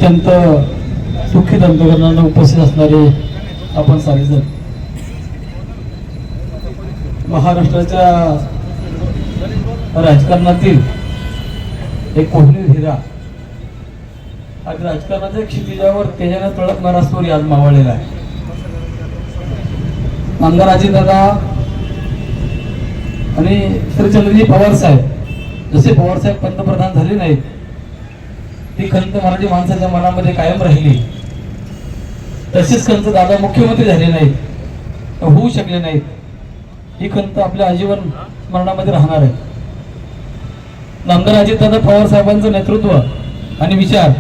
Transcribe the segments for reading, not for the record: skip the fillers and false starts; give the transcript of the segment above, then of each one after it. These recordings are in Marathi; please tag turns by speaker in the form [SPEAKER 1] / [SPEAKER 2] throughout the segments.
[SPEAKER 1] अत्यंत दुःखित अंतकरणाने उपस्थित असणारे आपण सारेजण, महाराष्ट्राच्या राजकारणातील एक कोहिनूर हिरा आणि राजकारणाच्या क्षितिजावर तेजाने तळपणारा सूर्य आज मावळलेला आहे. आमदार अजितदादा आणि श्रीचंद्रजी पवार साहेब, जसे पवार साहेब पंतप्रधान झाले नाहीत, ती खंत मराठी माणसाच्या मनामध्ये कायम राहिली. तसेच खंत दादा मुख्यमंत्री झाले नाहीत, होऊ शकले नाहीत, ही खंत आपल्या आजीवन स्मरणामध्ये राहणार आहे. आमदार अजितदादा पवार साहेबांचं नेतृत्व आणि विचार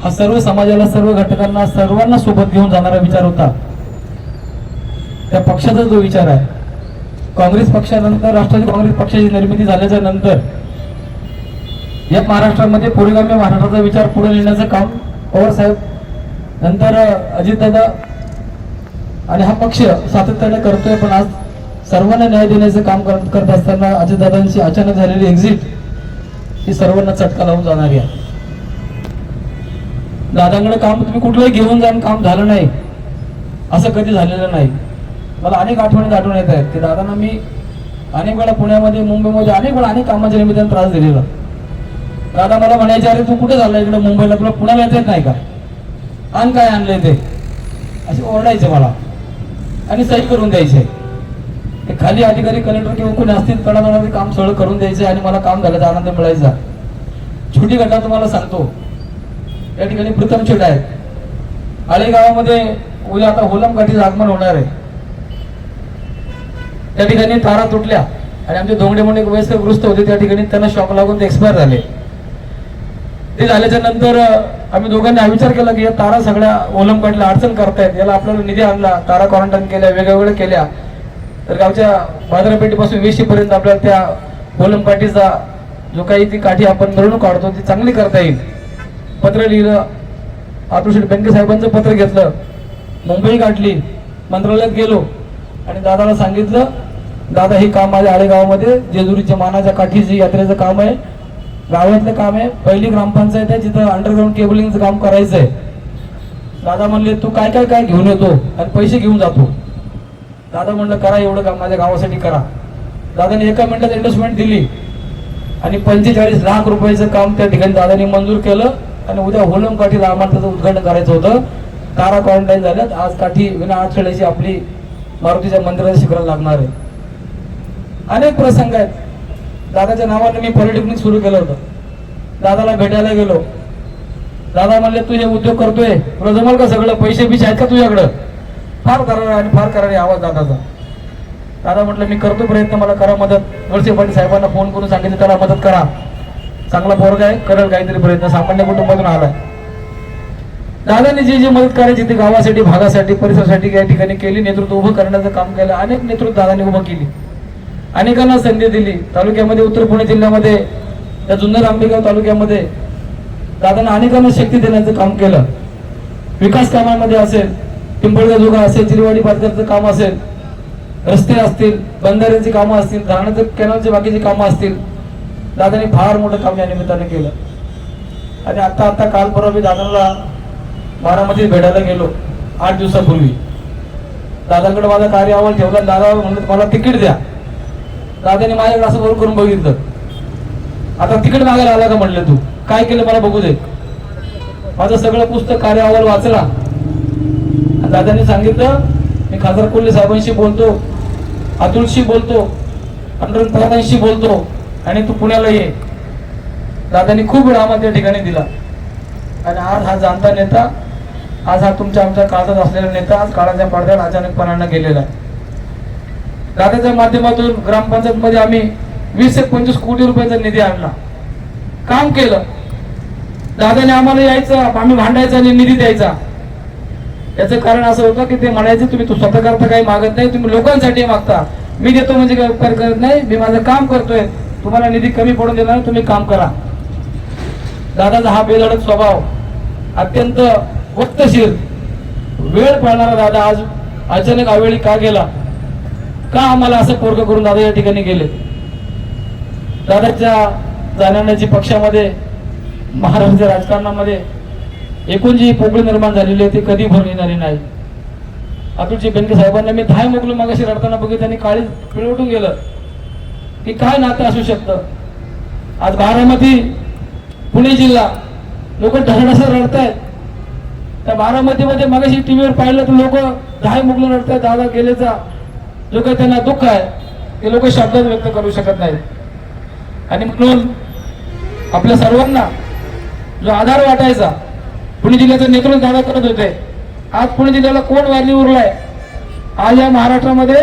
[SPEAKER 1] हा सर्व समाजाला, सर्व घटकांना, सर्वांना सोबत घेऊन जाणारा विचार होता. त्या पक्षाचा जो विचार आहे, काँग्रेस पक्षानंतर राष्ट्रवादी काँग्रेस पक्षाची निर्मिती झाल्याच्या नंतर या महाराष्ट्रामध्ये पुरोगामी महाराष्ट्राचा विचार पुढे नेण्याचं काम पवार साहेब, नंतर अजितदादा आणि हा पक्ष सातत्याने करतोय. पण आज सर्वांना न्याय देण्याचं काम करत असताना अजितदादांची अचानक झालेली एक्झिट ही सर्वांना चटका लावून जाणारी आहे. दादांकडे काम तुम्ही कुठलंही घेऊन जाऊन काम झालं नाही असं कधी झालेलं नाही. मला अनेक आठवणी आठवण येत आहेत की दादांना मी अनेक वेळा पुण्यामध्ये, मुंबईमध्ये अनेक वेळा अनेक कामाच्या निमित्ताने त्रास दिलेला. दादा मला म्हणायचे, अरे तू कुठे चालला इकडे मुंबईला, तुला पुण्याला येत नाही का, आण काय आणलंय ते, असे ओरडायचे मला आणि सही करून द्यायचे. ते खाली अधिकारी, कलेक्टर किंवा कोणी असतील तळागाळात काम सगळं करून द्यायचे आणि मला काम झाल्याचा आनंद मिळायचा. छोटी घटना तुम्हाला सांगतो. या ठिकाणी प्रथम छेड आहे आळे गावामध्ये. उद्या आता होलम घाटीचं आगमन होणार आहे. त्या ठिकाणी तारा तुटल्या आणि आमचे धोंगडे म्हणून एक वयस्करग्रस्त होते, त्या ठिकाणी त्यांना शॉक लागून ते एक्सपायर झाले. ते झाल्याच्या नंतर आम्ही दोघांनी हा विचार केला की या तारा सगळ्या ओलमकाटला अडचण करतायत, याला आपल्याला निधी आणला, तारा क्वारंटाईन केल्या, वेगवेगळ्या केल्या, तर गावच्या बाजारपेठेपासून वेशीपर्यंत आपल्याला त्या ओलमकाठीचा जो काही ती काठी आपण मिरवणूक काढतो ती चांगली करता येईल. पत्र लिहिलं, आतुषेठ बँके साहेबांचं पत्र घेतलं, मुंबई गाठली, मंत्रालयात गेलो आणि दादाला सांगितलं, दादा हे काम माझ्या आळे गावामध्ये जेजुरीच्या मानाच्या काठीची यात्रेचं काम आहे, गावातलं काम आहे, पहिली ग्रामपंचायत आहे जिथं अंडरग्राऊंड केबलिंगचं काम करायचं आहे. दादा म्हणले तू काय काय काय घेऊन येतो आणि पैसे घेऊन जातो. दादा म्हणलं करा, एवढं काम माझ्या गावासाठी करा. दादाने एका मिनिटात इन्व्हेस्टमेंट दिली आणि 45 लाख रुपयाचं काम त्या ठिकाणी दादाने मंजूर केलं. आणि उद्या होलम काठीला आम्हाला त्याचं उद्घाटन करायचं होतं. तारा क्वारंटाईन झाल्यात, आज काठी विना अडथळ्याची आपली मारुतीच्या मंदिराच्या शिखराला लागणार आहे. अनेक प्रसंग आहेत. दादाच्या नावाने मी पॉलिटेक्निक सुरू केलं होतं. दादाला भेटायला गेलो. दादा म्हणले तू हे उद्योग करतोय, तुला जमल का सगळं, पैसे बिशे आहेत का तुझ्याकडं, फार करारा आणि फार करारी आवाज दादाचा. दादा म्हटलं मी करतो प्रयत्न, मला करा मदत. वळसे पाटील साहेबांना फोन करून सांगितलं त्याला मदत करा, चांगला पोरगा आहे, करेल काहीतरी प्रयत्न, सामान्य कुटुंबातून आलाय. दादाने जी जी मदत करायची ती गावासाठी, भागासाठी, परिसरासाठी या ठिकाणी केली. नेतृत्व उभं करण्याचं काम केलं. अनेक नेतृत्व दादाने उभं केली, अनेकांना संधी दिली. तालुक्यामध्ये, उत्तर पुणे जिल्ह्यामध्ये, त्या जुन्नर आंबेगाव तालुक्यामध्ये दादाने अनेकांना शक्ती देण्याचं काम केलं. विकास कामांमध्ये असेल, पिंपळगाव जोगा असेल, चिरवाडी पातळीचं काम असेल, रस्ते असतील, बंधाऱ्यांची कामं असतील, धरणाचं कॅनलची बाकीची कामं असतील, दादाने फार मोठं काम या निमित्ताने केलं. आणि आता काल परवा मी दादाला बारामतीत भेटायला गेलो 8 दिवसापूर्वी. दादाकडे माझा कार्य अहवाल ठेवला. दादा म्हणलं मला तिकीट द्या. दादाने माझ्याकडे असं वर करून बघितलं, आता तिकीट मागायला आला का म्हणलं, तू काय केलं मला बघू दे. माझं सगळं पुस्तक, कार्य अहवाल वाचला. दादाने सांगितलं मी खासदार कोल्हे साहेबांशी बोलतो, अतुलशी बोलतो, अंडरदादांशी बोलतो आणि तू पुण्याला ये. दादांनी खूप वेळ आम्हाला त्या ठिकाणी दिला. आणि आज हा जाणता नेता, आज हा तुमच्या आमच्या काळात असलेला नेता आज काळाच्या पडद्यात अचानकपणानं गेलेला आहे. दादाच्या माध्यमातून ग्रामपंचायत मध्ये आम्ही 20 ते 25 कोटी रुपयाचा निधी आणला, काम केलं. दादाने आम्हाला यायचं, आम्ही भांडायचा आणि निधी द्यायचा. याचं कारण असं होतं की ते म्हणायचे तुम्ही स्वतः करता काही मागत नाही, तुम्ही लोकांसाठी मागता. मी देतो म्हणजे काही उपकार करत नाही, मी माझं काम करतोय, तुम्हाला निधी कमी पडून देणार, तुम्ही काम करा. दादाचा हा बेधडक स्वभाव, अत्यंत वक्तशीर, वेळ पाळणारा दादा आज अचानक अवेळी का गेला, का आम्हाला असं पोरग करून दादा या ठिकाणी गेले. दादाच्या जाण्याची पक्षामध्ये, महाराष्ट्राच्या राजकारणामध्ये एकूण जी पोकळी निर्माण झालेली आहे ती कधी भरून येणारी नाही. अतुलजी बेनके साहेबांना मी धाय मोकलून मागाशी रडताना बघितलं, त्यांनी काळी पिळवटून गेलं की काय नातं असू शकतं. आज बारामती पुणे जिल्हा लोक ढरढसर रडतायत. त्या बारामतीमध्ये मागाशी टीव्हीवर पाहिलं तर लोक धाय मोकलून रडतायत. दादा गेलेचा जो काही त्यांना दुःख आहे ते लोक शब्दात व्यक्त करू शकत नाहीत. आणि म्हणून आपल्या सर्वांना जो आधार वाटायचा, पुणे जिल्ह्याचं नेतृत्व दादा करत होते. आज पुणे जिल्ह्याला कोण वारली उरलाय? आज या महाराष्ट्रामध्ये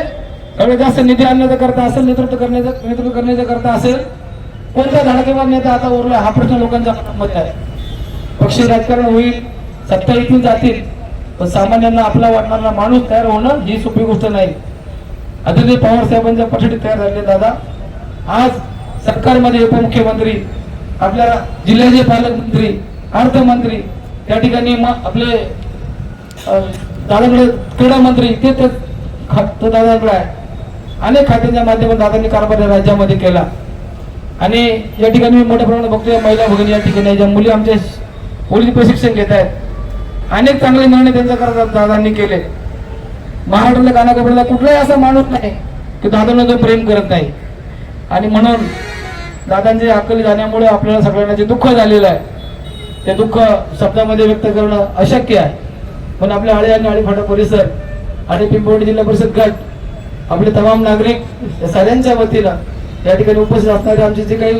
[SPEAKER 1] सगळ्यात जास्त निधी आणण्याचा करता असेल, नेतृत्व करण्याचा करता असेल, कोणता धडकेबाज नेता आता उरलाय? हा प्रश्न लोकांच्या मनामध्ये आहे. पक्षी राजकारण होईल, सत्ता येतील जातील, पण सामान्यांना आपला वाटणारा माणूस तयार होणं ही सोपी गोष्ट नाही. आदरणीय पवार साहेबांच्या पक्षात तयार झाले दादा. आज सरकारमध्ये उपमुख्यमंत्री, आपल्या जिल्ह्याचे पालकमंत्री, अर्थमंत्री, त्या ठिकाणी आपले दादाकडे क्रीडा मंत्री, ते दादाकडे आहे. अनेक खात्यांच्या माध्यमातून दादांनी कारभार राज्यामध्ये केला. आणि या ठिकाणी मी मोठ्या प्रमाणात बघतोय महिला भगिनी या ठिकाणी ज्या मुली आमच्या पोलीस प्रशिक्षण घेत आहेत. अनेक चांगले निर्णय त्यांच्या करतात दादांनी केले. महाराष्ट्रातल्या कानाकोपऱ्याला कुठलाही असा माणूस नाही की दादांना जो प्रेम करत नाही. आणि म्हणून दादांचे अक्कली जाण्यामुळे आपल्याला सगळ्यांना जे दुःख झालेलं आहे ते दुःख शब्दामध्ये व्यक्त करणं अशक्य आहे. पण आपल्या आळे आणि आळीफाटा परिसर आणि पिंपवडी जिल्हा परिषद गट, आपले तमाम नागरिक या सगळ्यांच्या वतीनं या ठिकाणी उपस्थित असणारे आमचे जे काही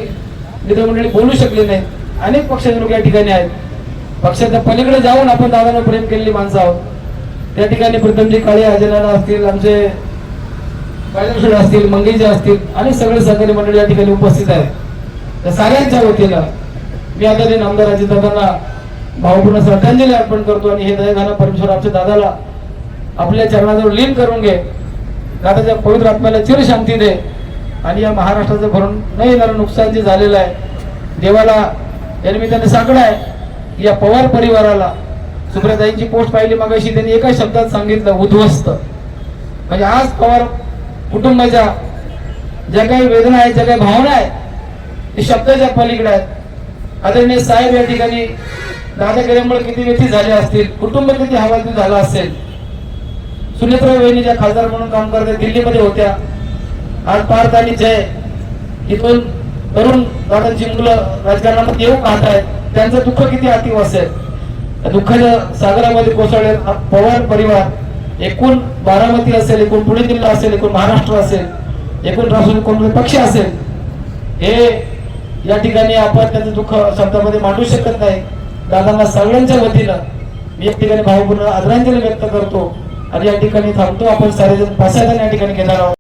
[SPEAKER 1] मित्रमंडळी बोलू शकले नाहीत, अनेक पक्षाचे लोक या ठिकाणी आहेत. पक्षाच्या पलीकडे जाऊन आपण दादांना प्रेम केलेली माणसं आहोत. त्या ठिकाणी प्रथमजी काळे अजनाला असतील, आमचे काळेश्वर असतील, मंगेजी असतील, आणि सगळे सहकारी मंडळी या ठिकाणी उपस्थित आहेत. त्या सगळ्यांच्या वतीनं मी आदरणीय आमदार अजितदादांना भावपूर्ण श्रद्धांजली अर्पण करतो. आणि हे दयाघन परमेश्वर आमच्या दादाला आपल्या चरणाजवळ लीन करून घे. दादाच्या पवित्र आत्म्याला चिर शांती दे. आणि या महाराष्ट्राचं भरून न येणारं नुकसान जे झालेलं आहे, देवाला या निमित्ताने साकडं आहे या पवार परिवाराला. सुप्रियाताईंची पोस्ट पाहिली मागाशी, त्यांनी एका शब्दात सांगितलं, उद्ध्वस्त. म्हणजे आज पवार कुटुंबाच्या ज्या काही वेदना आहेत, ज्या काही भावना आहेत, ते शब्दाच्या पलीकडे आहेत. आदरणीय साहेब या ठिकाणी दादा गेल्यामुळे किती व्यथित झाले असतील, कुटुंब किती हवालदिल झाला असेल. सुनेत्रा वहिनी ज्या खासदार म्हणून काम करतात, दिल्लीमध्ये होत्या. आज पार्थ आणि जय इथून तरुण दादांची मुलं राजकारणामध्ये येऊ पाहत आहेत. त्यांचं दुःख किती अतीव असेल. दुःखाच्या सागरामध्ये कोसळले पवार परिवार, एकूण बारामती असेल, एकूण पुणे जिल्हा असेल, एकूण महाराष्ट्र असेल, एकूण राष्ट्रवादी काँग्रेस पक्ष असेल, हे या ठिकाणी आपण त्याचं दुःख शब्दामध्ये मांडू शकत नाही. दादांना सगळ्यांच्या वतीनं मी या ठिकाणी भावपूर्ण आदरांजली व्यक्त करतो आणि या ठिकाणी थांबतो. आपण सारेजण पासायदान या ठिकाणी घेणार आहोत.